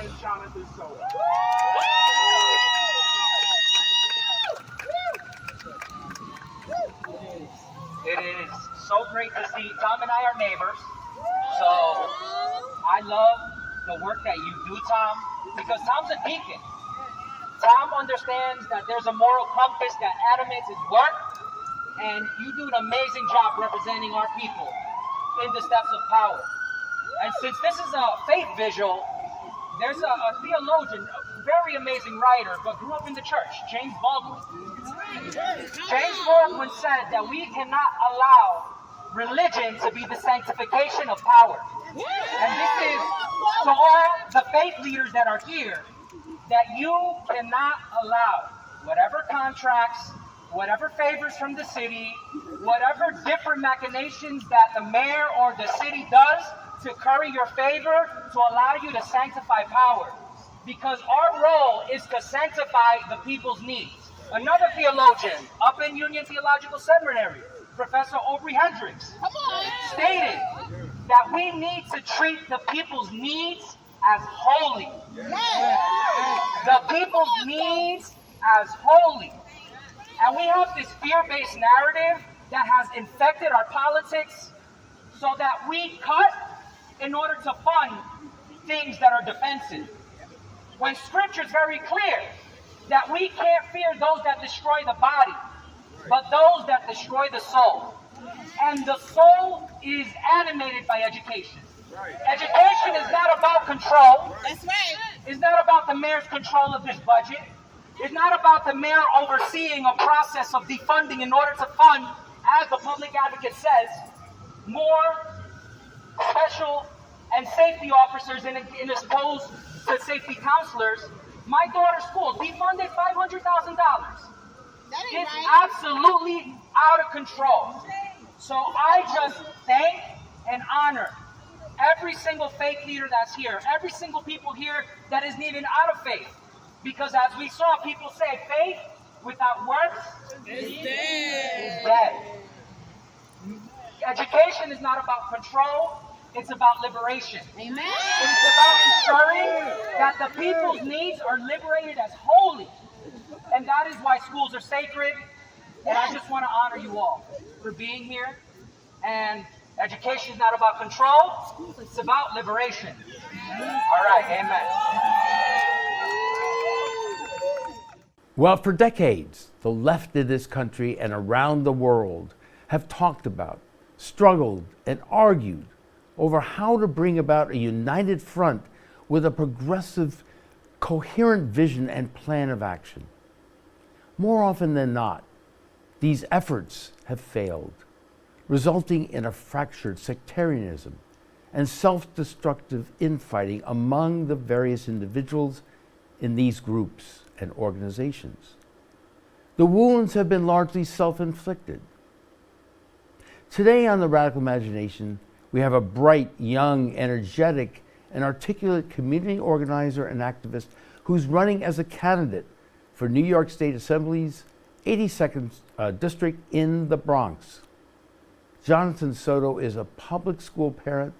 I'm Jonathan Soto. It is so great to see. Tom and I are neighbors, so I love the work that you do, Tom, because Tom's a deacon. Tom understands that there's a moral compass that animates his work, and you do an amazing job representing our people in the steps of power. And since this is a faith visual, there's a theologian, a very amazing writer, but grew up in the church, James Baldwin. James Baldwin said that we cannot allow religion to be the sanctification of power. And this is to all the faith leaders that are here, that you cannot allow whatever contracts, whatever favors from the city, whatever different machinations that the mayor or the city does to curry your favor, to allow you to sanctify power. Because our role is to sanctify the people's needs. Another theologian up in Union Theological Seminary, Professor Aubrey Hendricks, stated that we need to treat the people's needs as holy. The people's needs as holy. And we have this fear-based narrative that has infected our politics so that we cut in order to fund things that are defensive. When Scripture is very clear that we can't fear those that destroy the body, but those that destroy the soul. And the soul is animated by education. Education is not about control. That's right. It's not about the mayor's control of this budget. It's not about the mayor overseeing a process of defunding in order to fund, as the public advocate says, more special and safety officers in opposed to safety counselors. My daughter's school defunded $500,000. It's absolutely out of control. So I just thank and honor every single faith leader that's here, every single people here that isn't even out of faith. Because as we saw people say, faith without works is dead. Education is not about control, it's about liberation. Amen. It's about ensuring that the people's needs are liberated as holy. And that is why schools are sacred. And I just want to honor you all for being here. And education is not about control, it's about liberation. All right, amen. Well, for decades, the left in this country and around the world have talked about, struggled, and argued over how to bring about a united front with a progressive, coherent vision and plan of action. More often than not, these efforts have failed, resulting in a fractured sectarianism and self-destructive infighting among the various individuals in these groups and organizations. The wounds have been largely self-inflicted. Today on The Radical Imagination, we have a bright, young, energetic, and articulate community organizer and activist who's running as a candidate for New York State Assembly's 82nd district in the Bronx. Jonathan Soto is a public school parent,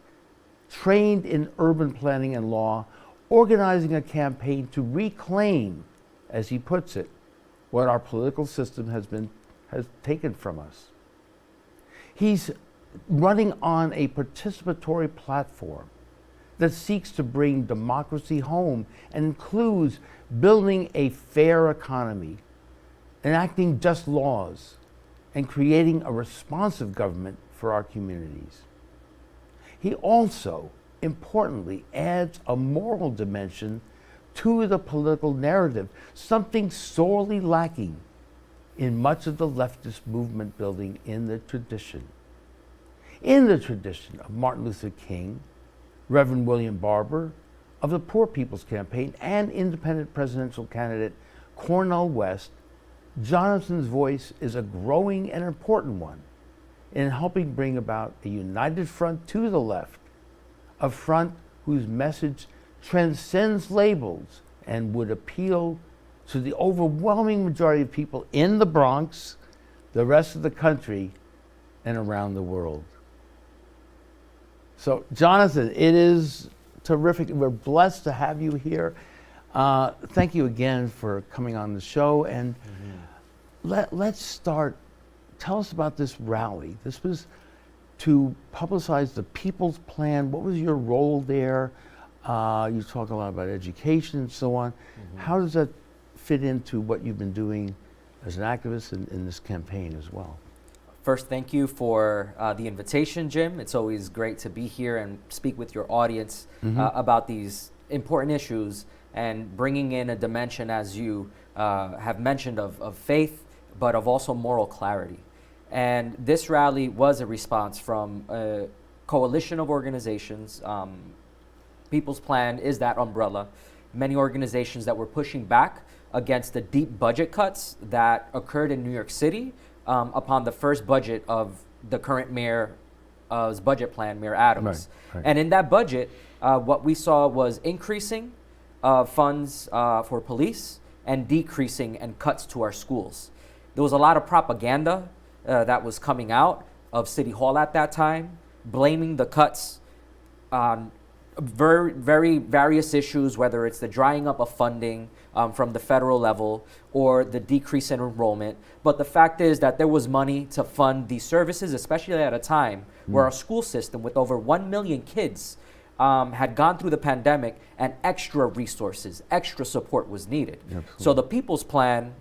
trained in urban planning and law, organizing a campaign to reclaim, as he puts it, what our political system has taken from us. He's running on a participatory platform that seeks to bring democracy home and includes building a fair economy, enacting just laws, and creating a responsive government for our communities. He also, importantly, adds a moral dimension to the political narrative, something sorely lacking in much of the leftist movement building in the tradition. In the tradition of Martin Luther King, Reverend William Barber, of the Poor People's Campaign, and independent presidential candidate Cornel West, Jonathan's voice is a growing and important one in helping bring about a united front to the left, a front whose message transcends labels and would appeal to the overwhelming majority of people in the Bronx, the rest of the country, and around the world. So, Jonathan, it is terrific. We're blessed to have you here. Thank you again for coming on the show. And let's start. Tell us about this rally. This was to publicize the People's Plan. What was your role there? You talk a lot about education and so on. How does that fit into what you've been doing as an activist in this campaign as well? First, thank you for the invitation, Jim. It's always great to be here and speak with your audience about these important issues and bringing in a dimension, as you have mentioned, of faith, but of also moral clarity. And this rally was a response from a coalition of organizations. People's Plan is that umbrella. Many organizations that were pushing back against the deep budget cuts that occurred in New York City upon the first budget of the current mayor's budget plan, Mayor Adams. Right. And in that budget, what we saw was increasing funds for police and decreasing and cuts to our schools. There was a lot of propaganda that was coming out of City Hall at that time, blaming the cuts on very various issues, whether it's the drying up of funding from the federal level or the decrease in enrollment. But the fact is that there was money to fund these services, especially at a time where our school system with over 1 million kids had gone through the pandemic and extra resources, extra support was needed. Absolutely. So the People's Plan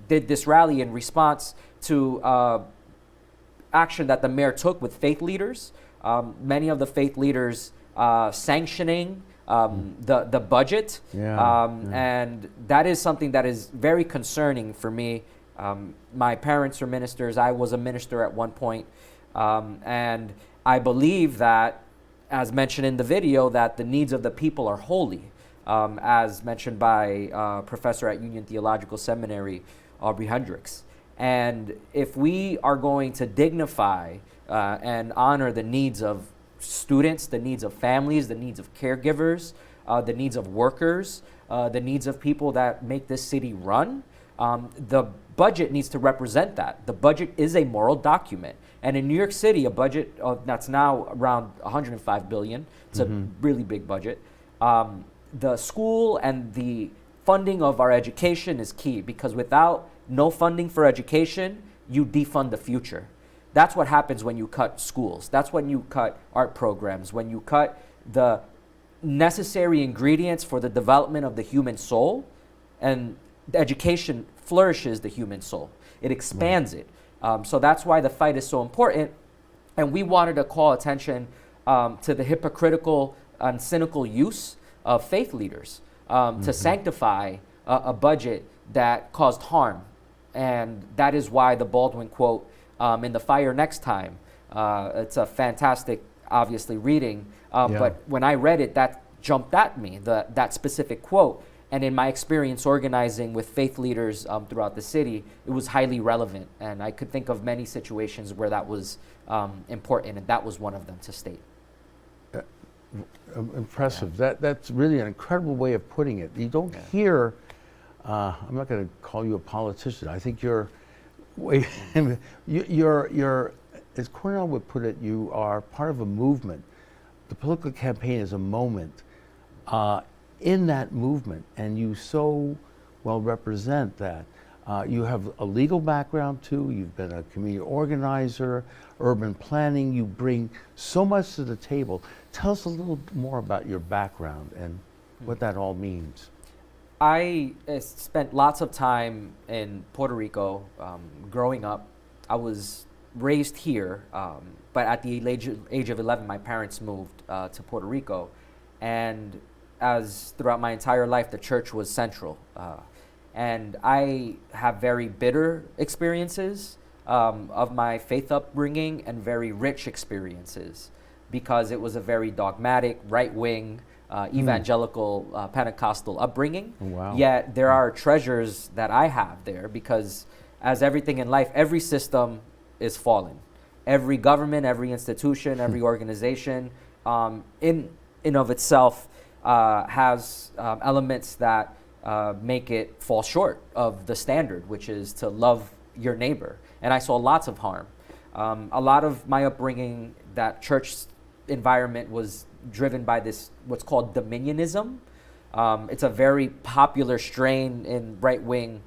did this rally in response to action that the mayor took with faith leaders. Many of the faith leaders sanctioning the budget. And that is something that is very concerning for me. My parents are ministers. I was a minister at one point. And I believe that, as mentioned in the video, that the needs of the people are holy, as mentioned by professor at Union Theological Seminary, Aubrey Hendricks. And if we are going to dignify and honor the needs of students, the needs of families, the needs of caregivers, the needs of workers, the needs of people that make this city run, the budget needs to represent that. The budget is a moral document. And in New York City, a budget that's now around $105 billion, it's a really big budget. The school and the funding of our education is key, because without no funding for education, you defund the future. That's what happens when you cut schools. That's when you cut art programs, when you cut the necessary ingredients for the development of the human soul. And education flourishes the human soul. It expands it. So that's why the fight is so important. And we wanted to call attention to the hypocritical and cynical use of faith leaders to sanctify a budget that caused harm. And that is why the Baldwin quote in The Fire Next Time, it's a fantastic, obviously, reading. But when I read it, that jumped at me, that specific quote. And in my experience organizing with faith leaders throughout the city, it was highly relevant. And I could think of many situations where that was important, and that was one of them to state. Impressive. That's really an incredible way of putting it. You don't hear, I'm not going to call you a politician. I think you're, as Cornell would put it, you are part of a movement. The political campaign is a moment in that movement, and you so well represent that. You have a legal background too. You've been a community organizer, urban planning. You bring so much to the table. Tell us a little more about your background and what that all means. I spent lots of time in Puerto Rico growing up. I was raised here, but at the age of 11, my parents moved to Puerto Rico. And as throughout my entire life, the church was central. And I have very bitter experiences of my faith upbringing and very rich experiences, because it was a very dogmatic, right-wing, evangelical, Pentecostal upbringing. Wow. Yet there are treasures that I have there, because as everything in life, every system is fallen. Every government, every institution, every organization in of itself has elements that make it fall short of the standard, which is to love your neighbor. And I saw lots of harm. A lot of my upbringing, that church environment was driven by this what's called dominionism. It's a very popular strain in right-wing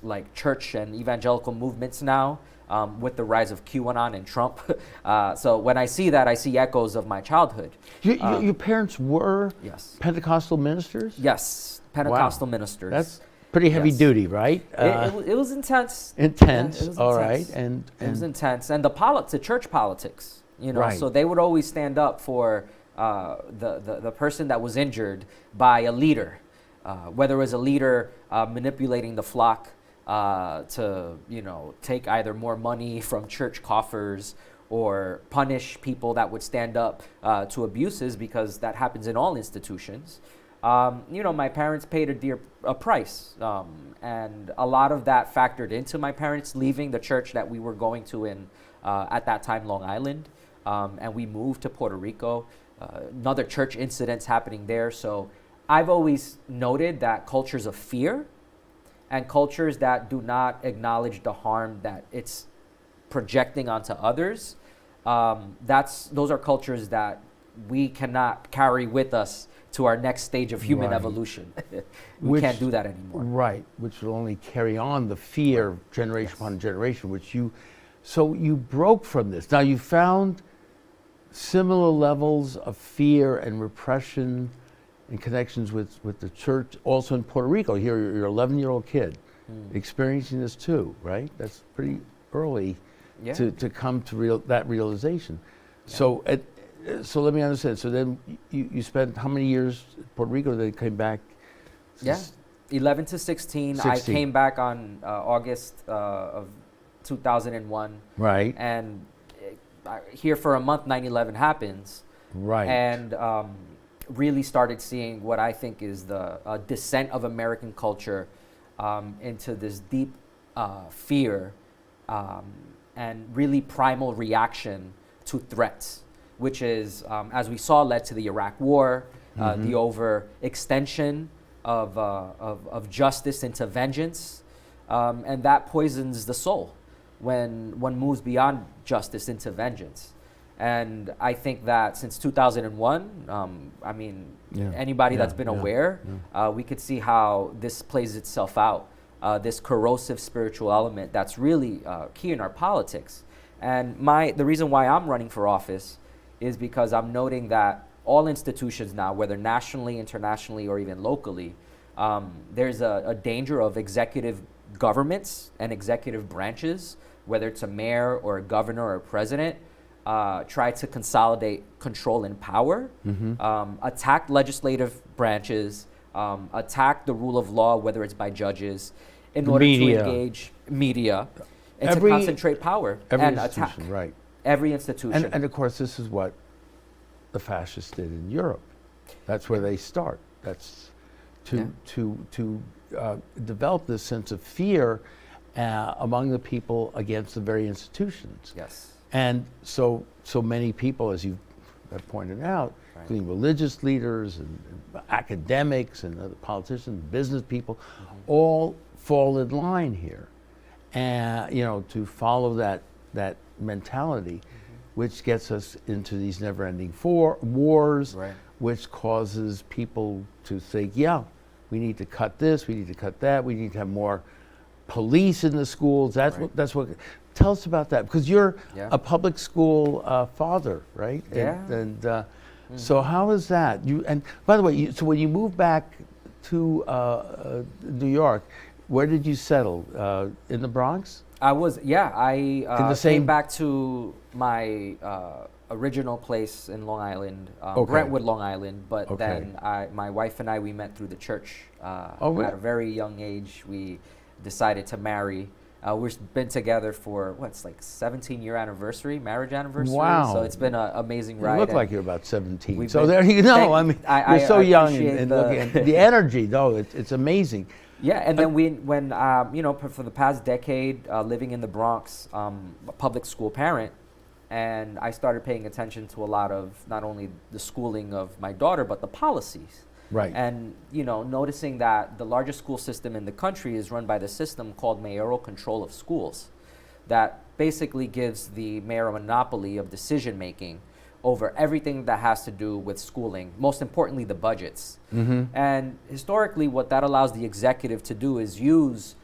like church and evangelical movements now, with the rise of QAnon and Trump. So when I see that, I see echoes of my childhood. Your parents were Yes. Pentecostal ministers? Yes, Pentecostal ministers. That's pretty heavy Yes. duty, right? It was intense. Intense, Yeah, it was all intense. right. And It was intense, and the church politics, you know. Right. So they would always stand up for the person that was injured by a leader, whether it was a leader manipulating the flock to, you know, take either more money from church coffers or punish people that would stand up to abuses, because that happens in all institutions. You know, my parents paid a price, and a lot of that factored into my parents leaving the church that we were going to in, at that time, Long Island, and we moved to Puerto Rico. Another church incidents happening there. So I've always noted that cultures of fear and cultures that do not acknowledge the harm that it's projecting onto others, those are cultures that we cannot carry with us to our next stage of human Right. evolution. We can't do that anymore. Right, which will only carry on the fear generation upon generation, so you broke from this. Now you found similar levels of fear and repression and connections with the church also in Puerto Rico. Here you're an 11-year-old kid experiencing this too, right? That's pretty early Yeah. to come to that realization. Yeah. So let me understand. So then you spent how many years in Puerto Rico, then came back? Yeah, 11 to 16. I 16. came back on August of 2001. Right. And here for a month, 9/11 happens. Right. And really started seeing what I think is the descent of American culture into this deep fear and really primal reaction to threats, which is, as we saw, led to the Iraq War, the overextension of justice into vengeance, and that poisons the soul when one moves beyond justice into vengeance. And I think that since 2001, I mean, anybody that's been aware, we could see how this plays itself out, this corrosive spiritual element that's really key in our politics. And the reason why I'm running for office is because I'm noting that all institutions now, whether nationally, internationally, or even locally, there's a danger of executive governments and executive branches, whether it's a mayor or a governor or a president, try to consolidate control and power, attack legislative branches, attack the rule of law, whether it's by judges, in order to engage media and to concentrate power and attack every institution. And of course, this is what the fascists did in Europe. That's where they start. That's to develop this sense of fear among the people against the very institutions. Yes. And so many people, as you have pointed out, including religious leaders and academics and other politicians, business people, all fall in line here, and to follow that mentality, which gets us into these never-ending wars, which causes people to think, we need to cut this, we need to cut that, we need to have more police in the schools. That's what. Tell us about that, because you're a public school father, right? And so how is that? And by the way, so when you moved back to New York, where did you settle? In the Bronx? I was, I came back to my original place in Long Island, Brentwood, Long Island. But then my wife and I, we met through the church. At a very young age, we decided to marry. We've been together for, 17-year marriage anniversary. Wow. So it's been an amazing ride. You look like you're about 17. So there you go. You're so young and looking. The energy, though, it's amazing. Yeah, and then when for the past decade, living in the Bronx, a public school parent, and I started paying attention to a lot of not only the schooling of my daughter, but the policies. Right. And, noticing that the largest school system in the country is run by the system called mayoral control of schools, that basically gives the mayor a monopoly of decision-making over everything that has to do with schooling, most importantly, the budgets. And historically, what that allows the executive to do is use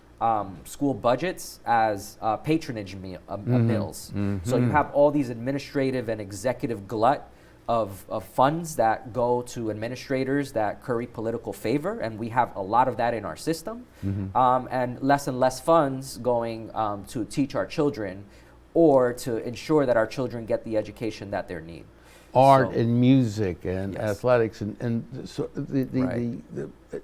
school budgets as patronage mills. So you have all these administrative and executive glut of funds that go to administrators that curry political favor, and we have a lot of that in our system, and less funds going to teach our children or to ensure that our children get the education that they need. Art So- and music and Yes. athletics and so Right.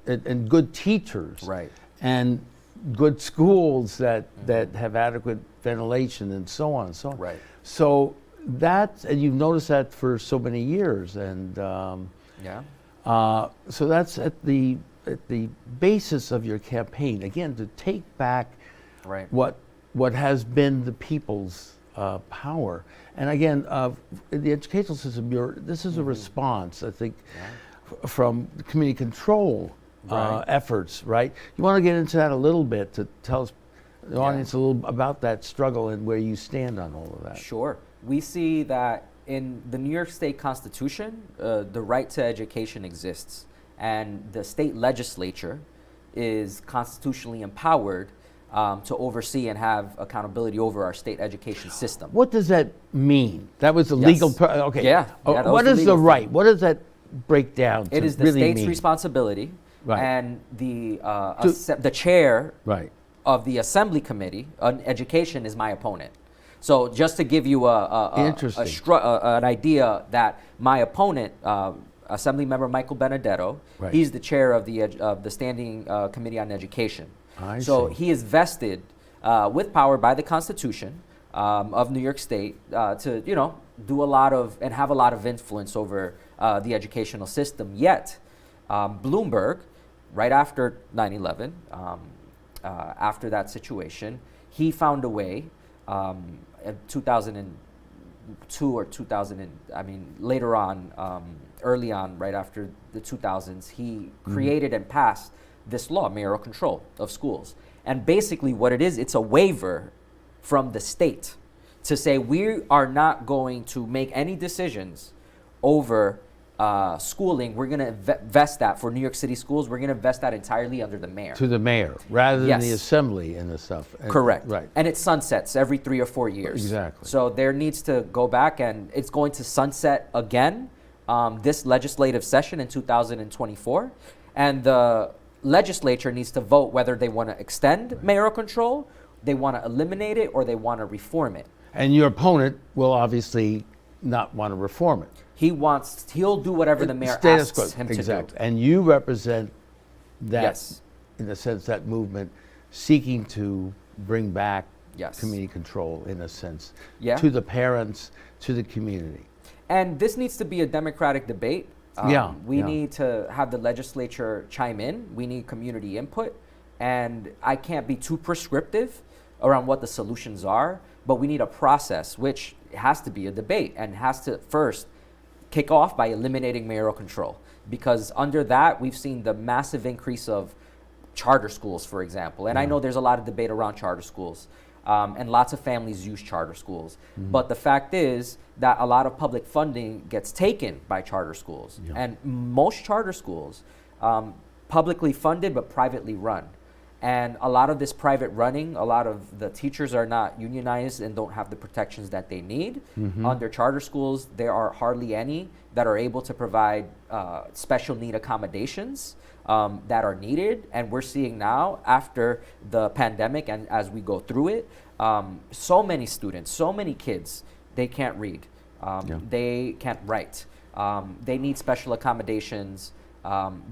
and good teachers Right. and good schools that have adequate ventilation and so on and so on. Right. So that, and you've noticed that for so many years, and Yeah. so that's at the basis of your campaign, again, to take back Right. what has been the people's power. And again, in the educational system, this is a response, I think, from the community control Right. efforts, right? You want to get into that a little bit to tell us, the Yeah. audience, a little about that struggle and where you stand on all of that. Sure. We see that in the New York State Constitution, the right to education exists, and the state legislature is constitutionally empowered to oversee and have accountability over our state education system. What does that mean? That was the Yes. legal, okay. Yeah, that was what the is the legal right? thing. What does that break down to It is the really state's mean? responsibility, Right. and the chair Right. of the Assembly Committee on Education is my opponent. So just to give you Interesting. an idea that my opponent, Assembly Member Michael Benedetto, Right. he's the chair of the Standing Committee on Education. I So see. he is vested with power by the Constitution of New York State to do a lot of and have a lot of influence over the educational system. Yet Bloomberg, right after 9/11, after that situation, he found a way. In 2002 or 2000, later on, early on, right after the 2000s, he created and passed this law, mayoral control of schools. And basically what it is, it's a waiver from the state to say we are not going to make any decisions over schooling. We're going to vest that for New York City schools. We're going to vest that entirely under the mayor. To the mayor, rather than the Yes. assembly and the stuff. And- Correct. Right. And it sunsets every 3 or 4 years. Exactly. So there needs to go back, and it's going to sunset again this legislative session in 2024. And the legislature needs to vote whether they want to extend mayoral control, they want to eliminate it, or they want to reform it. And your opponent will obviously not want to reform it. He'll do whatever the mayor Status asks quo, him exactly. to do. And you represent that, Yes. in a sense, that movement seeking to bring back Yes. community control, in a sense, Yeah. to the parents, to the community. And this needs to be a democratic debate. We need to have the legislature chime in. We need community input. And I can't be too prescriptive around what the solutions are, but we need a process, which has to be a debate and has to first kick off by eliminating mayoral control. Because under that, we've seen the massive increase of charter schools, for example. And I know there's a lot of debate around charter schools. And lots of families use charter schools. But the fact is that a lot of public funding gets taken by charter schools. Yeah. And most charter schools, publicly funded but privately run. And a lot of this private running, a lot of the teachers are not unionized and don't have the protections that they need. Under charter schools, there are hardly any that are able to provide special need accommodations that are needed. And we're seeing now, after the pandemic and as we go through it, so many students, so many kids, they can't read, they can't write, they need special accommodations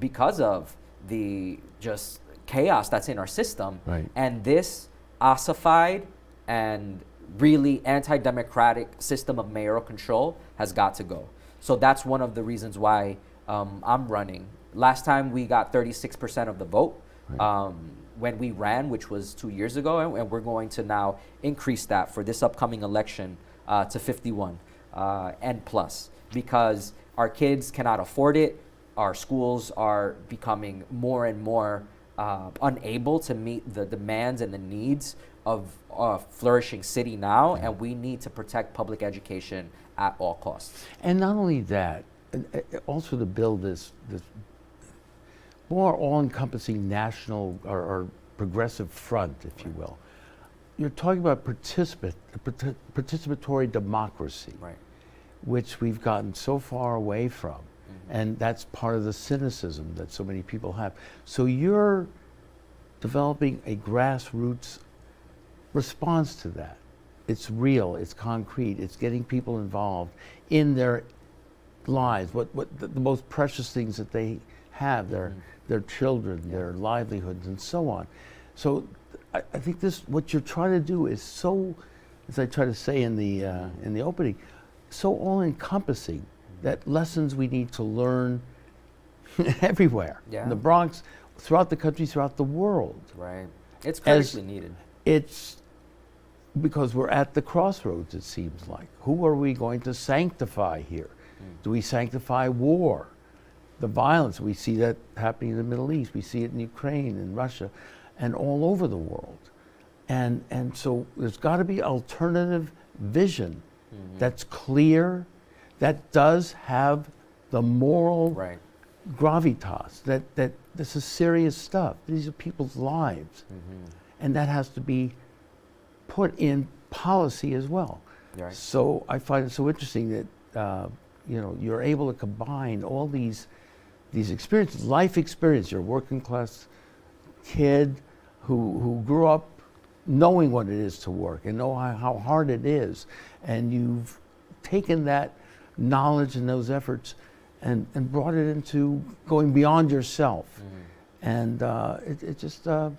because of the just chaos that's in our system. Right. And this ossified and really anti-democratic system of mayoral control has got to go. So that's one of the reasons why I'm running. Last time we got 36% of the vote when we ran, which was 2 years ago, and we're going to now increase that for this upcoming election to 51 and plus, because our kids cannot afford it. Our schools are becoming more and more unable to meet the demands and the needs of a flourishing city now, and we need to protect public education at all costs. And not only that, also to build this more all-encompassing national or progressive front, if you will. You're talking about participatory democracy, Right. which we've gotten so far away from. And that's part of the cynicism that so many people have. So you're developing a grassroots response to that. It's real, it's concrete, it's getting people involved in their lives, what the most precious things that they have, their children, their livelihoods, and so on. So I think what you're trying to do is so, as I try to say in the opening, so all-encompassing that lessons we need to learn everywhere, Yeah. in the Bronx, throughout the country, throughout the world. Right. It's critically needed. It's because we're at the crossroads, it seems like. Who are we going to sanctify here? Do we sanctify war? The violence, we see that happening in the Middle East. We see it in Ukraine and Russia and all over the world. And so there's got to be alternative vision that's clear, that does have the moral Right. gravitas, that this is serious stuff. These are people's lives. And that has to be put in policy as well. Right. So I find it so interesting that you're able to combine all these experiences, life experience. You're a working class kid who grew up knowing what it is to work and know how hard it is, and you've taken that knowledge and those efforts and brought it into going beyond yourself. And it's just a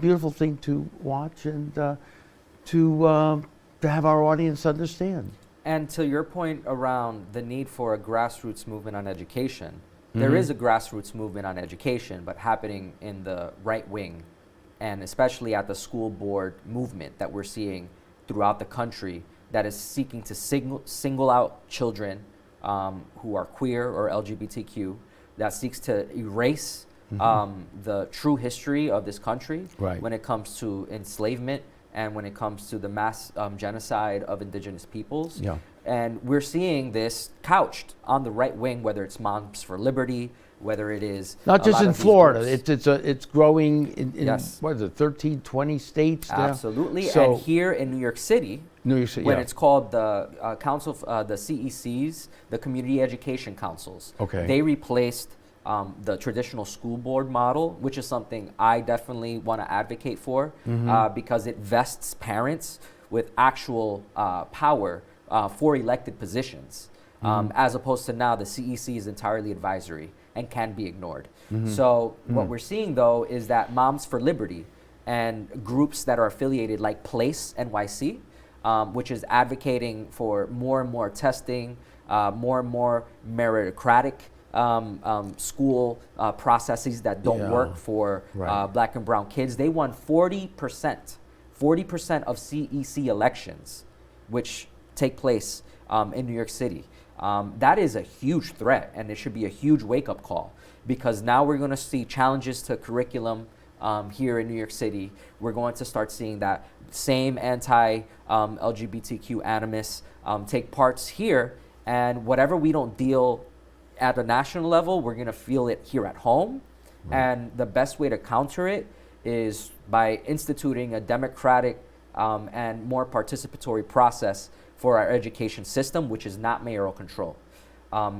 beautiful thing to watch and to have our audience understand. And to your point around the need for a grassroots movement on education, there is a grassroots movement on education, but happening in the right wing, and especially at the school board movement that we're seeing throughout the country that is seeking to single out children who are queer or LGBTQ, that seeks to erase the true history of this country when it comes to enslavement and when it comes to the mass genocide of indigenous peoples. Yeah. And we're seeing this couched on the right wing, whether it's Moms for Liberty, whether it is Not a just lot in of these Florida, groups. it's growing in Yes. what is it, 13, 20 states now? Absolutely. So And here in New York City, New York City, when yeah. it's called the council, the CECs, the Community Education Councils, Okay. they replaced the traditional school board model, which is something I definitely want to advocate for because it vests parents with actual power for elected positions, as opposed to now the CEC is entirely advisory and can be ignored. So what we're seeing though is that Moms for Liberty and groups that are affiliated like Place NYC, which is advocating for more and more testing, more and more meritocratic school processes that don't work for Black and brown kids. They won 40% of CEC elections, which take place in New York City. That is a huge threat, and it should be a huge wake-up call, because now we're going to see challenges to curriculum here in New York City. We're going to start seeing that same anti-LGBTQ animus take parts here, and whatever we don't deal at a national level, we're going to feel it here at home. And the best way to counter it is by instituting a democratic and more participatory process for our education system, which is not mayoral control.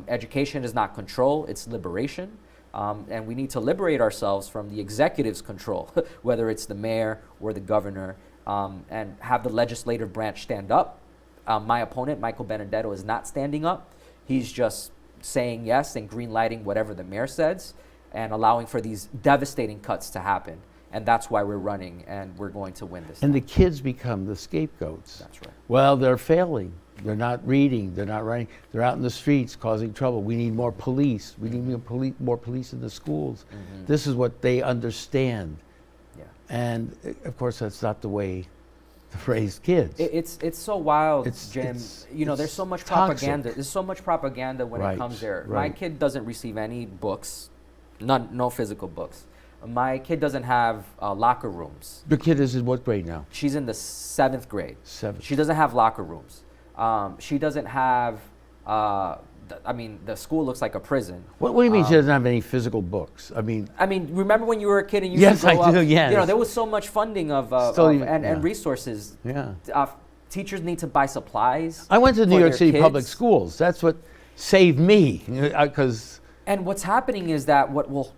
Education is not control, it's liberation. And we need to liberate ourselves from the executive's control, whether it's the mayor or the governor, and have the legislative branch stand up. My opponent, Michael Benedetto, is not standing up. He's just saying yes and green lighting whatever the mayor says and allowing for these devastating cuts to happen. And that's why we're running, and we're going to win this. And the kids become the scapegoats. That's right. Well, they're failing. They're not reading. They're not writing. They're out in the streets causing trouble. We need more police. We need more police in the schools. This is what they understand. Yeah. And of course, that's not the way to raise kids. It's so wild, Jim. There's so much toxic. propaganda. There's so much propaganda when it comes there. My Right. kid doesn't receive any books, no physical books. My kid doesn't have locker rooms. The kid is in what grade now? She's in the 7th grade. 7th. She doesn't have locker rooms. She doesn't have, the school looks like a prison. What do you mean she doesn't have any physical books? I mean, Remember when you were a kid and you Yes, used to go I do, up, yes. there was so much funding and resources. yeah. Teachers need to buy supplies. I went to New for York their City kids. public schools. That's what saved me, because And what's happening is that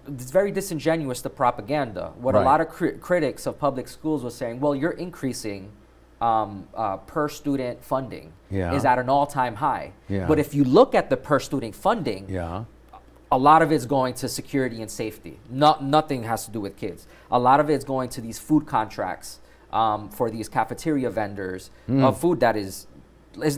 it's very disingenuous, the propaganda. What Right. a lot of critics of public schools was saying, well, you're increasing per student funding Yeah. is at an all-time high. Yeah. But if you look at the per student funding, yeah. a lot of it's going to security and safety. Nothing has to do with kids. A lot of it's going to these food contracts for these cafeteria vendors of food that is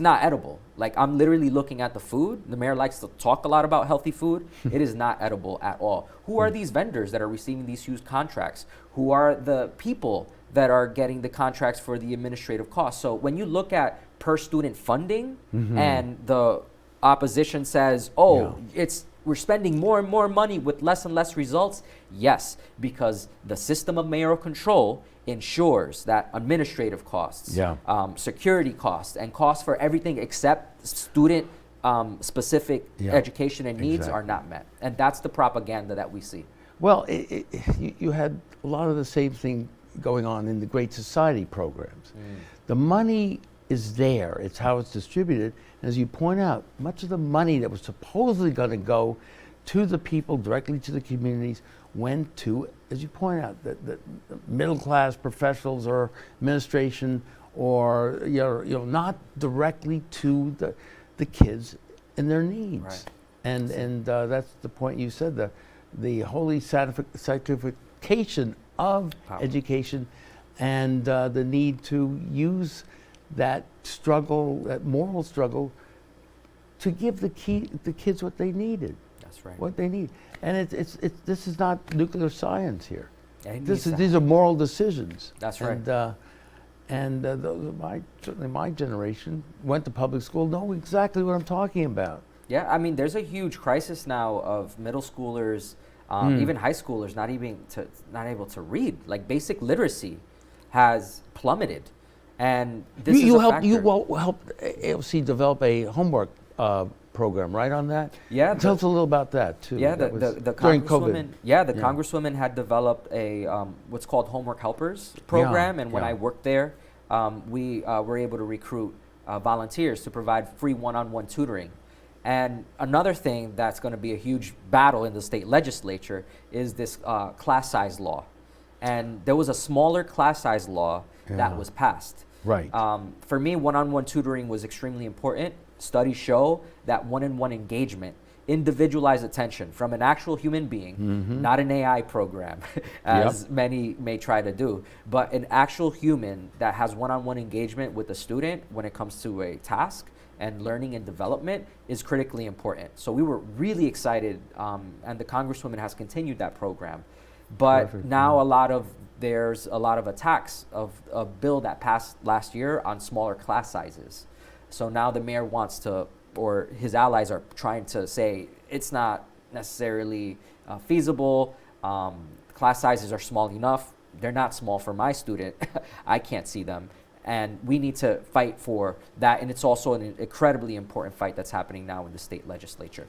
not edible. Like, I'm literally looking at the food. The mayor likes to talk a lot about healthy food. It is not edible at all. Who are these vendors that are receiving these huge contracts? Who are the people that are getting the contracts for the administrative costs? So when you look at per student funding and the opposition says, we're spending more and more money with less and less results. Yes, because the system of mayoral control ensures that administrative costs, security costs, and costs for everything except student specific education and needs are not met. And that's the propaganda that we see. Well, you had a lot of the same thing going on in the Great Society programs. The money is there. It's how it's distributed. And as you point out, much of the money that was supposedly going to go to the people, directly to the communities, went to, as you point out, the middle-class professionals or administration, or not directly to the kids and their needs. Right. And that's the point you said, the holy sanctification of education, and the need to use that struggle, that moral struggle, to give the kids what they needed. That's right. What they need. And this is not nuclear science here. These are moral decisions. That's right. Certainly my generation went to public school, know exactly what I'm talking about. Yeah, there's a huge crisis now of middle schoolers, even high schoolers, not able to read. Like, basic literacy has plummeted, and this You is a factor. helped AOC develop a homework program, right, on that? Yeah. Tell us a little about that too. Yeah, That was the during congresswoman. COVID. Yeah, the congresswoman had developed a what's called Homework Helpers program, and when I worked there, we were able to recruit volunteers to provide free one-on-one tutoring. And another thing that's going to be a huge battle in the state legislature is this class size law. And there was a smaller class size law that was passed. Right. For me, one-on-one tutoring was extremely important. Studies show that one-on-one engagement, individualized attention from an actual human being, not an AI program, as many may try to do, but an actual human that has one-on-one engagement with the student when it comes to a task and learning and development is critically important. So we were really excited, and the Congresswoman has continued that program. But now there's a lot of attacks of a bill that passed last year on smaller class sizes. So now the mayor wants to, or his allies are trying to say it's not necessarily feasible. Class sizes are small enough. They're not small for my student. I can't see them. And we need to fight for that. And it's also an incredibly important fight that's happening now in the state legislature.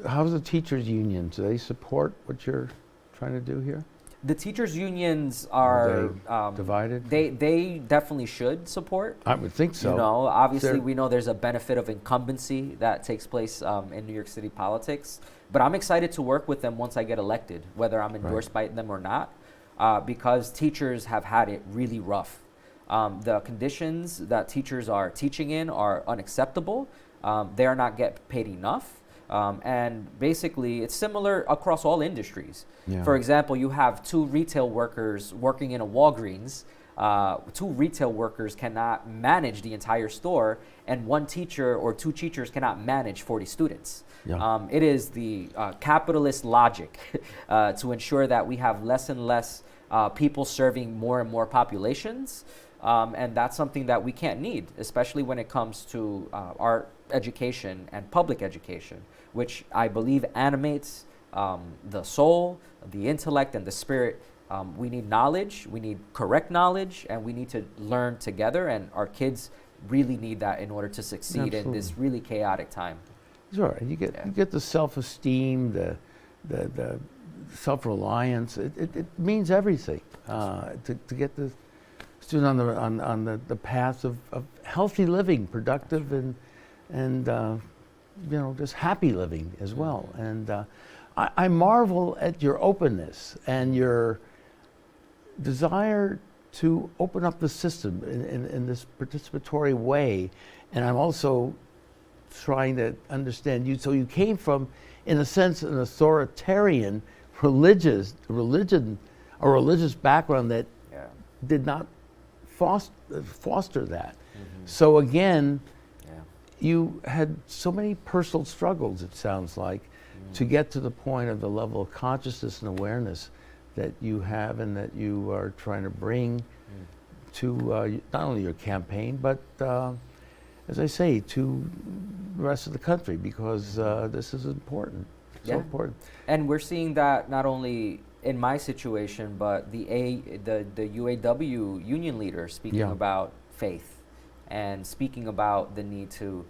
How's the teachers' union? Do they support what you're trying to do here? The teachers' unions are divided? They definitely should support. I would think so. Obviously we know there's a benefit of incumbency that takes place in New York City politics. But I'm excited to work with them once I get elected, whether I'm endorsed by them or not, because teachers have had it really rough. The conditions that teachers are teaching in are unacceptable. They are not getting paid enough. And basically, it's similar across all industries. Yeah. For example, you have two retail workers working in a Walgreens. Two retail workers cannot manage the entire store, and one teacher or two teachers cannot manage 40 students. Yeah. It is the capitalist logic to ensure that we have less and less people serving more and more populations. And that's something that we can't need, especially when it comes to our education and public education, which I believe animates the soul, the intellect, and the spirit. We need knowledge, we need correct knowledge, and we need to learn together. And our kids really need that in order to succeed in this really chaotic time. Sure, and you get the self-esteem, the self-reliance. It means everything to get the student on the path of healthy living, productive, and just happy living as well. And I marvel at your openness and your desire to open up the system in this participatory way. And I'm also trying to understand you. So you came from, in a sense, an authoritarian religious background that did not foster that. So again, you had so many personal struggles, it sounds like, to get to the point of the level of consciousness and awareness that you have and that you are trying to bring to not only your campaign, but as I say, to the rest of the country, because this is important. So important. And we're seeing that not only in my situation, but the UAW union leader speaking about faith and speaking about the need to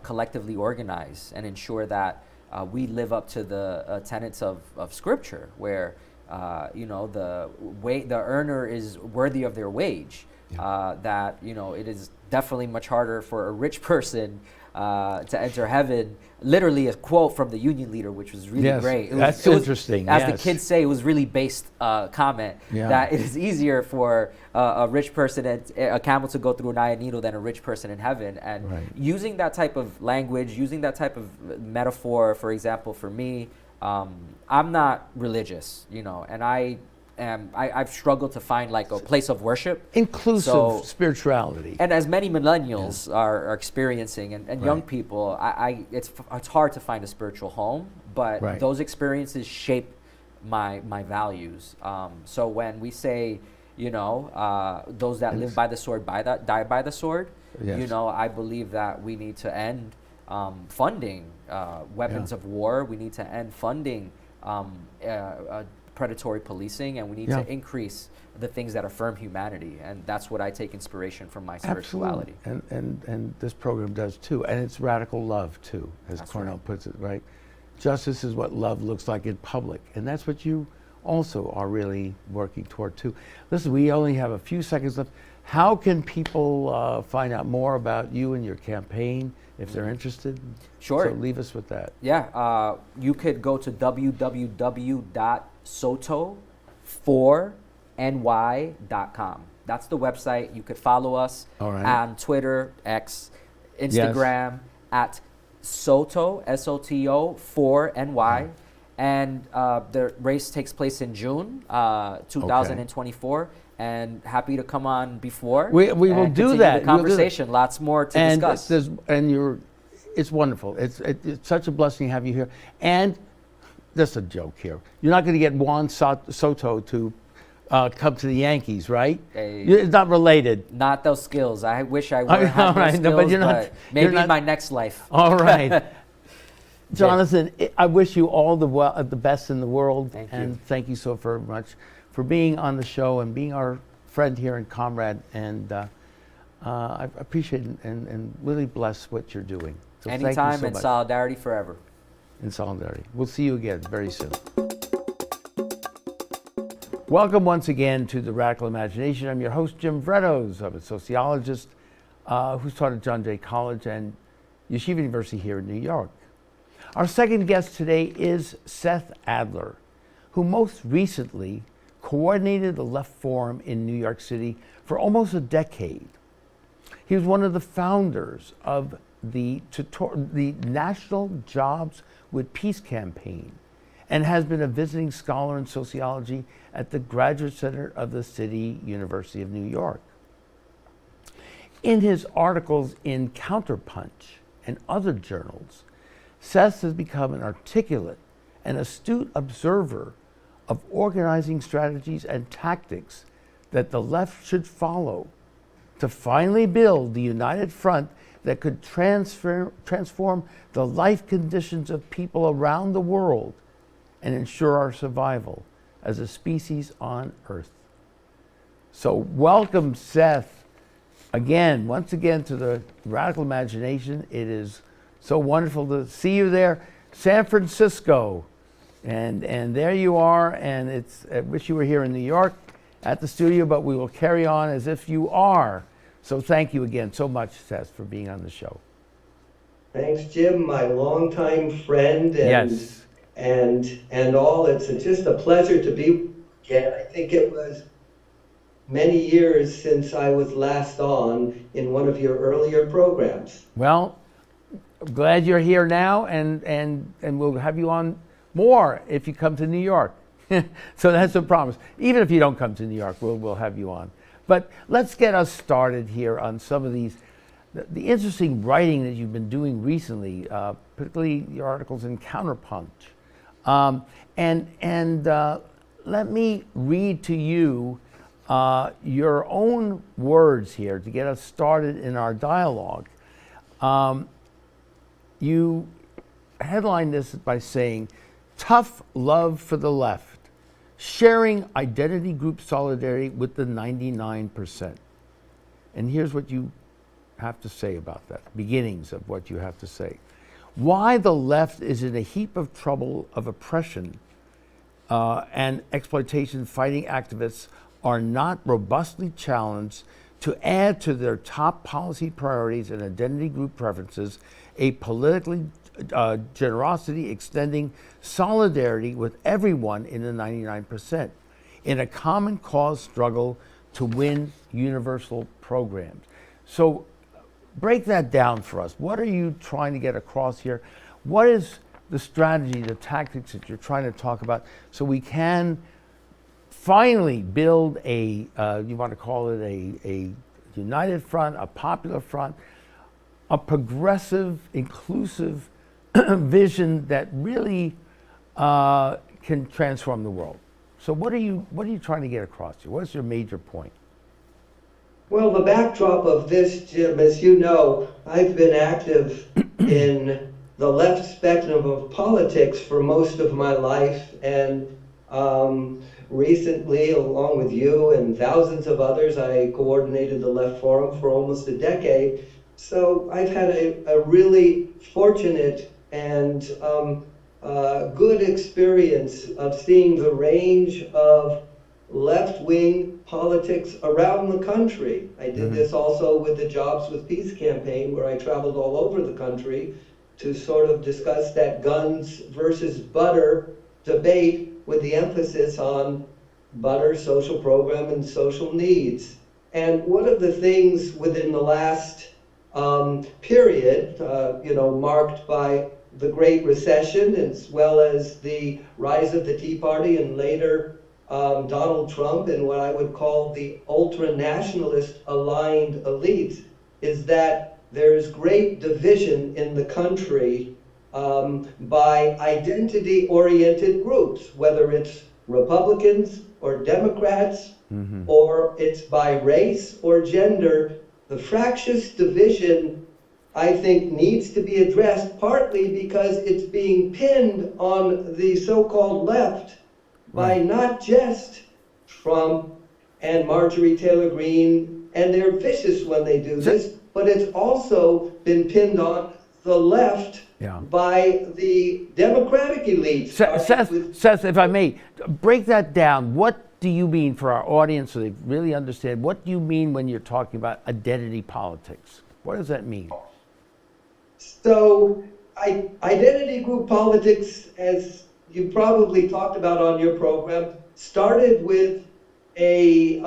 collectively organize and ensure that we live up to the tenets of Scripture, where the earner is worthy of their wage. That it is definitely much harder for a rich person to enter heaven. Literally, a quote from the union leader, which was really great. That's interesting. As the kids say, it was really based comment that it is easier for a rich person and a camel to go through an eye of a needle than a rich person in heaven. And using that type of language, using that type of metaphor, for example, for me, I'm not religious, and I've struggled to find like a place of worship. Inclusive spirituality. And as many millennials are experiencing, and young people, it's hard to find a spiritual home, but those experiences shape my values. So when we say, those that live by the sword die by the sword, I believe that we need to end funding weapons of war. We need to end funding predatory policing, and we need to increase the things that affirm humanity. And that's what I take inspiration from my spirituality. And this program does too. And it's radical love too, as Cornell puts it, right? Justice is what love looks like in public. And that's what you also are really working toward too. Listen, we only have a few seconds left. How can people find out more about you and your campaign if they're interested? Sure. So leave us with that. Yeah, you could go to www.soto4ny.com. That's the website. You could follow us on Twitter, X, Instagram at Soto, S-O-T-O, 4NY. And the race takes place in June 2024. And happy to come on before. We will do that. The conversation. Lots more to discuss. It's wonderful. It's such a blessing to have you here. And that's a joke here. You're not going to get Juan Soto to come to the Yankees, right? It's not related. Not those skills. I wish I would have those skills, but maybe in my next life. All right. Jonathan, I wish you all the best in the world. Thank you. And thank you so very much for being on the show and being our friend here and comrade. And I appreciate it and really bless what you're doing. So anytime, thank you so and much. solidarity forever. In solidarity. We'll see you again very soon. Welcome once again to The Radical Imagination. I'm your host, Jim Vredos. I'm a sociologist who's taught at John Jay College and Yeshiva University here in New York. Our second guest today is Seth Adler, who most recently coordinated the Left Forum in New York City for almost a decade. He was one of the founders of the National Jobs with Peace campaign and has been a visiting scholar in sociology at the Graduate Center of the City University of New York. In his articles in Counterpunch and other journals, Seth has become an articulate and astute observer of organizing strategies and tactics that the left should follow to finally build the united front that could transform the life conditions of people around the world and ensure our survival as a species on Earth. So welcome, Seth, once again to the Radical Imagination. It is so wonderful to see you there. San Francisco, and there you are, and I wish you were here in New York at the studio, but we will carry on as if you are. So thank you again so much, Seth, for being on the show. Thanks, Jim, my longtime friend, Yes. and all. It's just a pleasure to be with you again. I think it was many years since I was last on in one of your earlier programs. Well, I'm glad you're here now, and we'll have you on more if you come to New York. So that's a promise. Even if you don't come to New York, we'll have you on. But let's get us started here on some of the interesting writing that you've been doing recently, particularly your articles in Counterpunch. Let me read to you your own words here to get us started in our dialogue. You headline this by saying, "Tough love for the left, sharing identity group solidarity with the 99%. And here's what you have to say about that, beginnings of what you have to say. Why the left is in a heap of trouble of oppression and exploitation fighting activists are not robustly challenged to add to their top policy priorities and identity group preferences a politically generosity extending solidarity with everyone in the 99% in a common cause struggle to win universal programs." So break that down for us. What are you trying to get across here? What is the strategy, the tactics that you're trying to talk about so we can finally build you want to call it a united front, a popular front, a progressive, inclusive vision that really can transform the world? So what are you trying to get across here? What's your major point? Well, the backdrop of this, Jim, as you know, I've been active in the left spectrum of politics for most of my life, and recently, along with you and thousands of others, I coordinated the Left Forum for almost a decade. So I've had a really fortunate and good experience of seeing the range of left-wing politics around the country. I did this also with the Jobs with Peace campaign, where I traveled all over the country to sort of discuss that guns versus butter debate with the emphasis on butter, social program, and social needs. And one of the things within the last period, marked by the Great Recession, as well as the rise of the Tea Party and later Donald Trump and what I would call the ultra-nationalist aligned elites, is that there's great division in the country by identity-oriented groups, whether it's Republicans or Democrats, or it's by race or gender. The fractious division, I think, needs to be addressed, partly because it's being pinned on the so-called left by not just Trump and Marjorie Taylor Greene, and they're vicious when they do this, but it's also been pinned on the left by the Democratic elites. Seth, if I may, break that down. What do you mean, for our audience so they really understand, what do you mean when you're talking about identity politics? What does that mean? So identity group politics, as you probably talked about on your program, started with a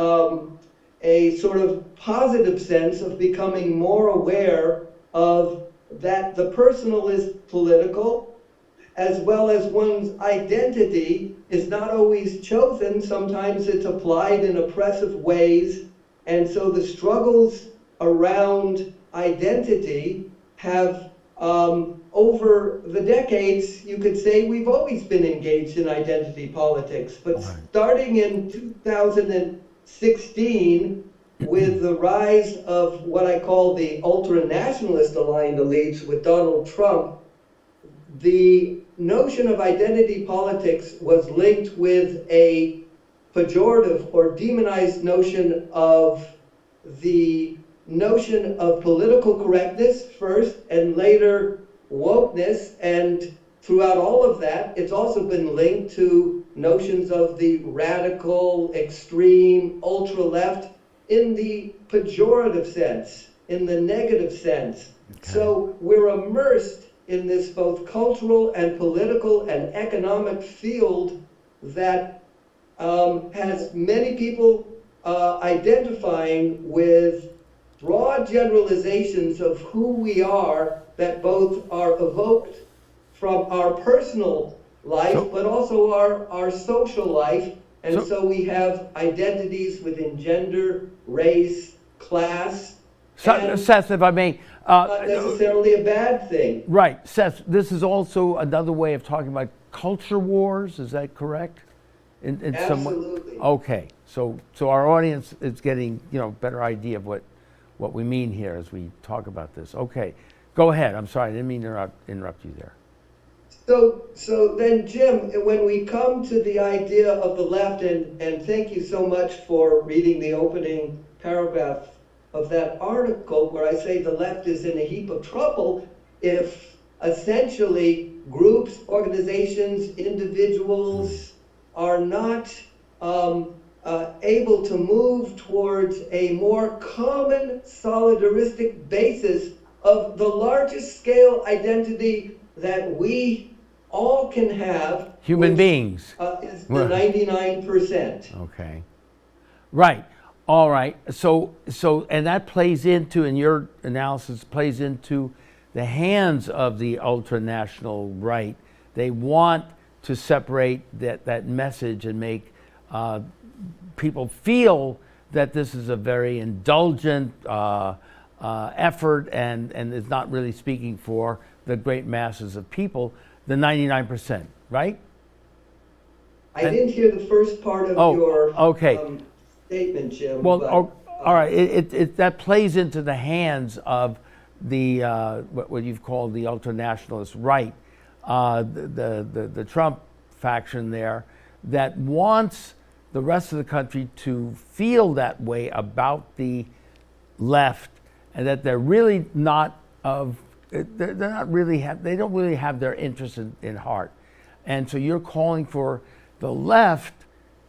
sort of positive sense of becoming more aware of that the personal is political, as well as one's identity is not always chosen. Sometimes it's applied in oppressive ways. And so the struggles around identity have, over the decades, you could say we've always been engaged in identity politics. But starting in 2016, with the rise of what I call the ultra-nationalist aligned elites with Donald Trump, the notion of identity politics was linked with a pejorative or demonized notion of the notion of political correctness first and later wokeness, and throughout all of that it's also been linked to notions of the radical, extreme, ultra-left in the pejorative sense, in the negative sense. Okay. So we're immersed in this both cultural and political and economic field that has many people identifying with broad generalizations of who we are that both are evoked from our personal life, but also our social life. And so we have identities within gender, race, class. Seth, if I may. Not necessarily a bad thing. Right. Seth, this is also another way of talking about culture wars. Is that correct? In Absolutely. Okay. So our audience is getting, better idea of what we mean here as we talk about this. Okay. Go ahead. I'm sorry. I didn't mean to interrupt you there. So then, Jim, when we come to the idea of the left, and thank you so much for reading the opening paragraph of that article where I say the left is in a heap of trouble if essentially groups, organizations, individuals are not able to move towards a more common solidaristic basis of the largest scale identity that we all can have. Human beings. Is the 99%. Okay. Right. All right. So, and that plays into, in your analysis, plays into the hands of the ultranational right. They want to separate that message and make people feel that this is a very indulgent effort and is not really speaking for the great masses of people, the 99%, right? I didn't hear the first part of your statement, Jim. Well, all right. It that plays into the hands of the what you've called the ultranationalist right, the Trump faction there, that wants the rest of the country to feel that way about the left, and that they're really not of. They're not really they don't really have their interest in heart, and so you're calling for the left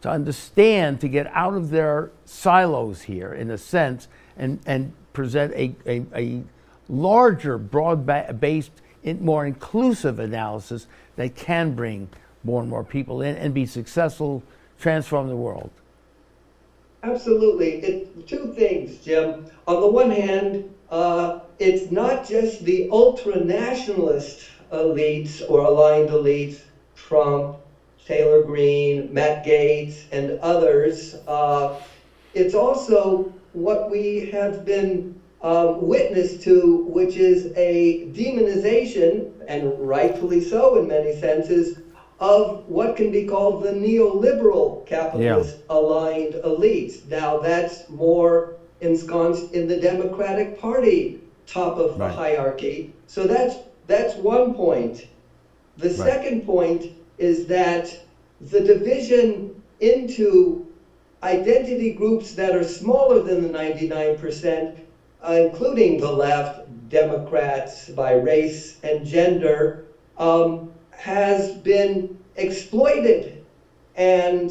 to understand, to get out of their silos here, in a sense, and present a larger, broad-based, more inclusive analysis that can bring more and more people in and be successful, transform the world. Absolutely. Two things, Jim. On the one hand, it's not just the ultra-nationalist elites or aligned elites, Trump, Taylor Greene, Matt Gaetz, and others. It's also what we have been witness to, which is a demonization, and rightfully so in many senses, of what can be called the neoliberal capitalist aligned elites. Now that's more ensconced in the Democratic Party top of the hierarchy. So that's one point. The second point is that the division into identity groups that are smaller than the 99%, including the left, Democrats by race and gender, has been exploited and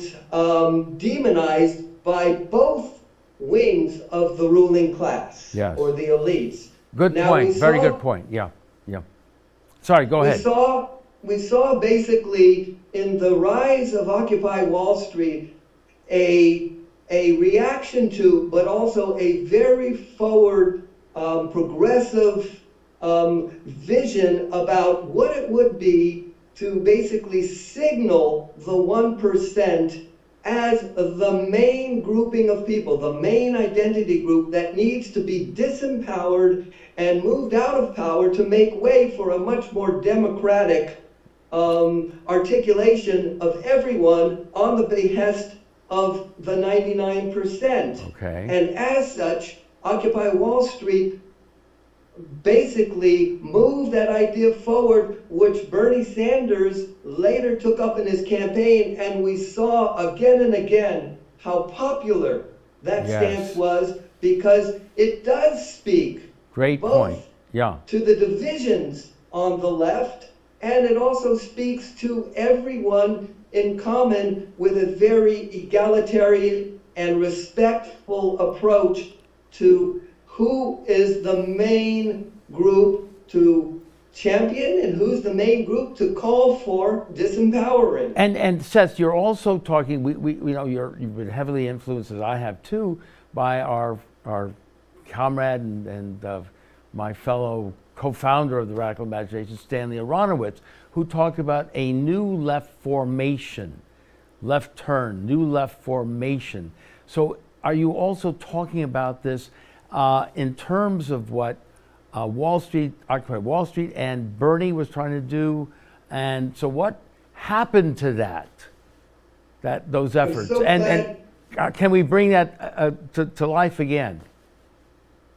demonized by both wings of the ruling class or the elites. Good point. Very good point. Yeah. Sorry, go ahead. We saw basically in the rise of Occupy Wall Street a reaction to, but also a very forward, progressive vision about what it would be to basically signal the 1% as the main grouping of people, the main identity group that needs to be disempowered and moved out of power to make way for a much more democratic articulation of everyone on the behest of the 99%. Okay. And as such, Occupy Wall Street basically moved that idea forward, which Bernie Sanders later took up in his campaign, and we saw again and again how popular that stance Yes. was, because it does speak Great point. both Yeah. to the divisions on the left, and it also speaks to everyone in common with a very egalitarian and respectful approach to who is the main group to champion and who's the main group to call for disempowering. And Seth, you're also talking. We you know you've been heavily influenced, as I have too, by our comrade and my fellow co-founder of the Radical Imagination, Stanley Aronowitz, who talked about a new left formation, left turn, new left formation. So, are you also talking about this in terms of what Occupy Wall Street and Bernie was trying to do? And so, what happened to those efforts? so And can we bring that to life again?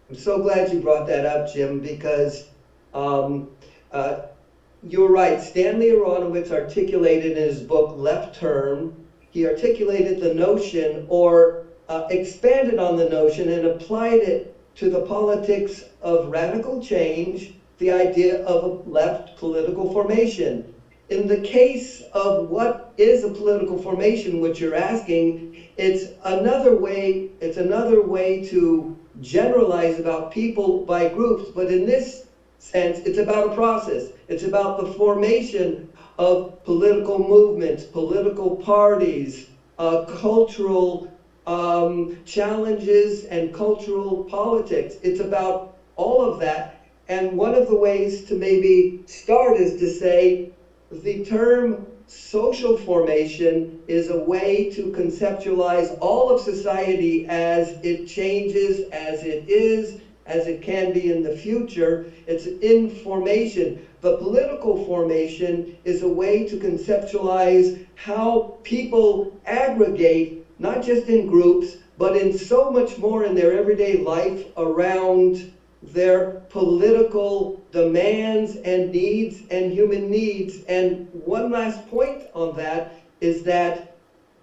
I'm so glad you brought that up, Jim, because you're right. Stanley Aronowitz articulated in his book Left Turn, he articulated the notion, or expanded on the notion and applied it to the politics of radical change, the idea of a left political formation. In the case of what is a political formation, which you're asking, it's another way to generalize about people by groups, but in this sense, it's about a process. It's about the formation of political movements, political parties, cultural challenges, and cultural politics. It's about all of that. And one of the ways to maybe start is to say the term social formation is a way to conceptualize all of society as it changes, as it is, as it can be in the future. It's in formation. The political formation is a way to conceptualize how people aggregate, not just in groups, but in so much more in their everyday life around their political demands and needs and human needs. And one last point on that is that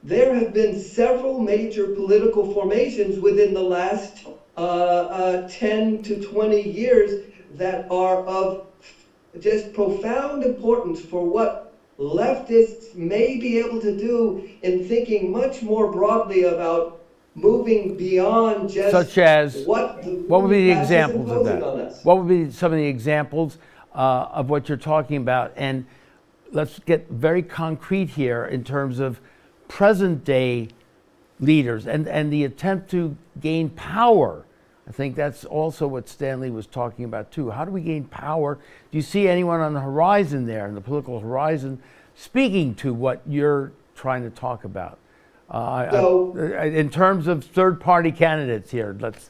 there have been several major political formations within the last 10 to 20 years that are of just profound importance for what leftists may be able to do in thinking much more broadly about moving beyond just Such as what would be the class is examples of imposing that? on us. What would be some of the examples of what you're talking about? And let's get very concrete here in terms of present day leaders and the attempt to gain power. I think that's also what Stanley was talking about too. How do we gain power? Do you see anyone on the horizon there, in the political horizon, speaking to what you're trying to talk about? In terms of third-party candidates here, let's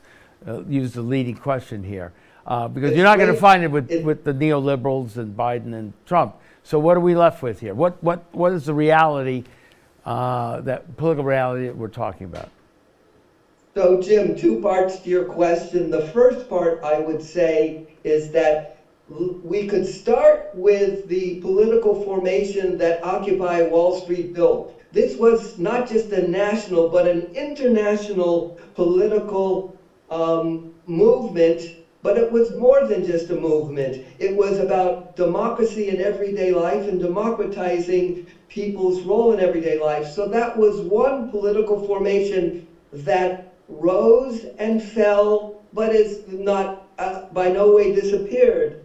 use the leading question here, because you're not going to find it with the neoliberals and Biden and Trump. So what are we left with here? What is the reality, that political reality that we're talking about? So, Jim, two parts to your question. The first part, I would say, is that we could start with the political formation that Occupy Wall Street built. This was not just a national, but an international political movement, but it was more than just a movement. It was about democracy in everyday life and democratizing people's role in everyday life. So that was one political formation that rose and fell, but is not by no way disappeared.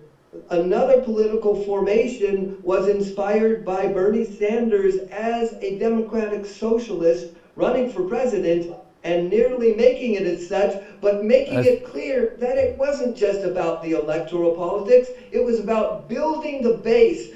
Another political formation was inspired by Bernie Sanders as a democratic socialist running for president and nearly making it as such, but making it clear that it wasn't just about the electoral politics. It was about building the base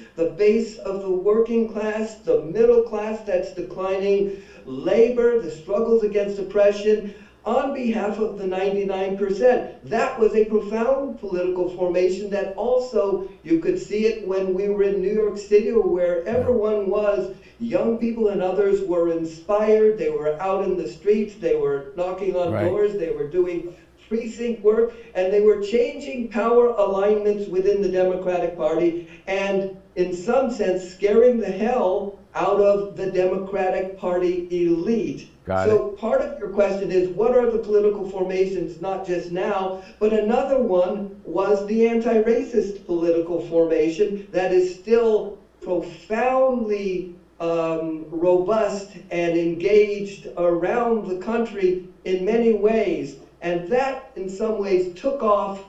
of the working class, the middle class that's declining, labor, the struggles against oppression, on behalf of the 99%. That was a profound political formation that also, you could see it when we were in New York City, or wherever one was. Young people and others were inspired. They were out in the streets. They were knocking on doors. They were doing precinct work, and they were changing power alignments within the Democratic Party, and in some sense scaring the hell out of the Democratic Party elite. So part of your question is, what are the political formations, not just now, but another one was the anti-racist political formation that is still profoundly robust and engaged around the country in many ways. And that, in some ways, took off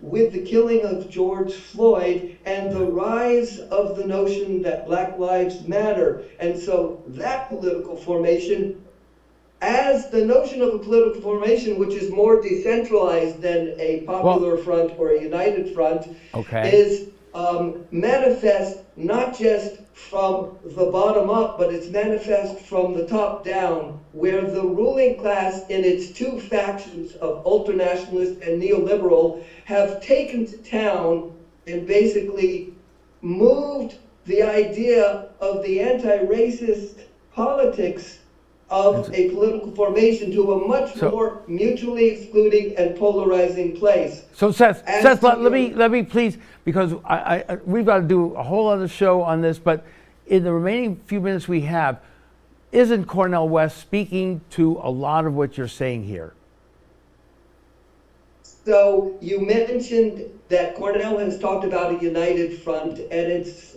with the killing of George Floyd and the rise of the notion that Black Lives Matter. And so that political formation, as the notion of a political formation which is more decentralized than a popular front or a united front, is manifest not just from the bottom up, but it's manifest from the top down, where the ruling class in its two factions of ultranationalist and neoliberal have taken to town and basically moved the idea of the anti-racist politics of a political formation to a much more mutually excluding and polarizing place. So Seth, let me please, because we've got to do a whole other show on this, but in the remaining few minutes we have, isn't Cornel West speaking to a lot of what you're saying here? So you mentioned that Cornel has talked about a united front, and it's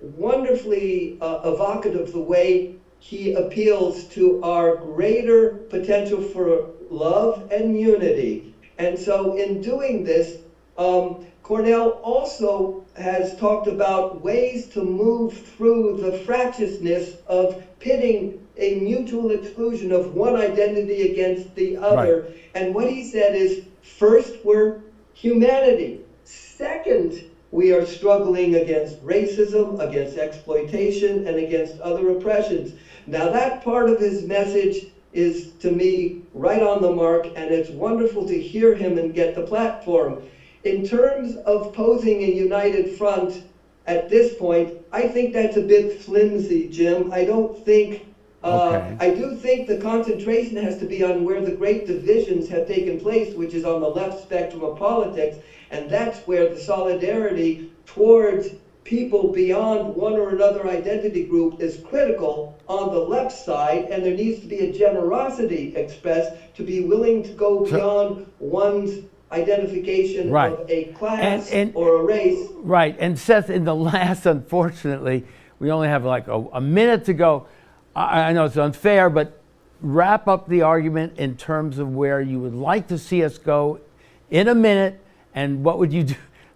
wonderfully evocative the way he appeals to our greater potential for love and unity. And so in doing this, Cornel also has talked about ways to move through the fractiousness of pitting a mutual exclusion of one identity against the other. Right. And what he said is, first, we're humanity. Second, we are struggling against racism, against exploitation, and against other oppressions. Now that part of his message is, to me, right on the mark, and it's wonderful to hear him and get the platform. In terms of posing a united front at this point, I think that's a bit flimsy, Jim. I don't think, I do think the concentration has to be on where the great divisions have taken place, which is on the left spectrum of politics, and that's where the solidarity towards people beyond one or another identity group is critical on the left side, and there needs to be a generosity expressed to be willing to go beyond one's identification of a class or a race. Right, and Seth, in the last, unfortunately, we only have like a minute to go. I know it's unfair, but wrap up the argument in terms of where you would like to see us go in a minute, and what would you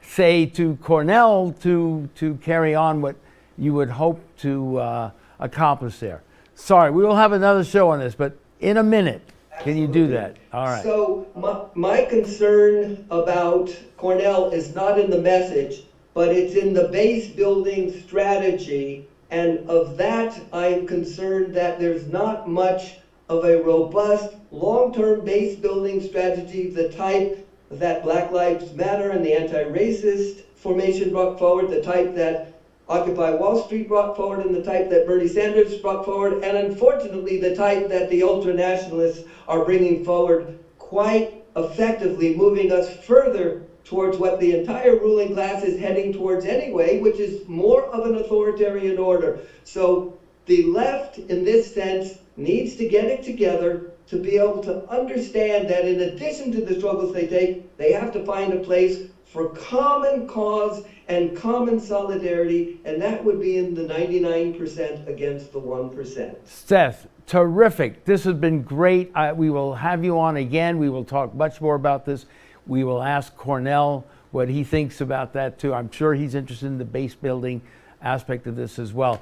say to Cornel to carry on what you would hope to accomplish there? Sorry, we will have another show on this, but in a minute, can you do that? All right. So my concern about Cornel is not in the message, but it's in the base building strategy. And of that, I am concerned that there's not much of a robust long-term base building strategy, the type that Black Lives Matter and the anti-racist formation brought forward, the type that Occupy Wall Street brought forward, and the type that Bernie Sanders brought forward, and unfortunately the type that the ultranationalists are bringing forward quite effectively, moving us further towards what the entire ruling class is heading towards anyway, which is more of an authoritarian order. So the left, in this sense, needs to get it together to be able to understand that in addition to the struggles they take, they have to find a place for common cause and common solidarity, and that would be in the 99% against the 1%. Seth, terrific. This has been great. We will have you on again. We will talk much more about this. We will ask Cornel what he thinks about that too. I'm sure he's interested in the base building aspect of this as well.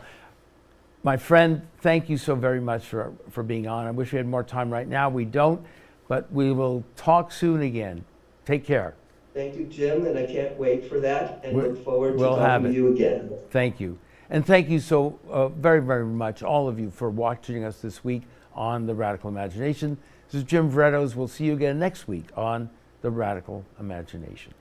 My friend, thank you so very much for being on. I wish we had more time right now. We don't, but we will talk soon again. Take care. Thank you, Jim, and I can't wait for that, and look forward to talking to you again. Thank you. And thank you so very, very much, all of you, for watching us this week on The Radical Imagination. This is Jim Verettos. We'll see you again next week on The Radical Imagination.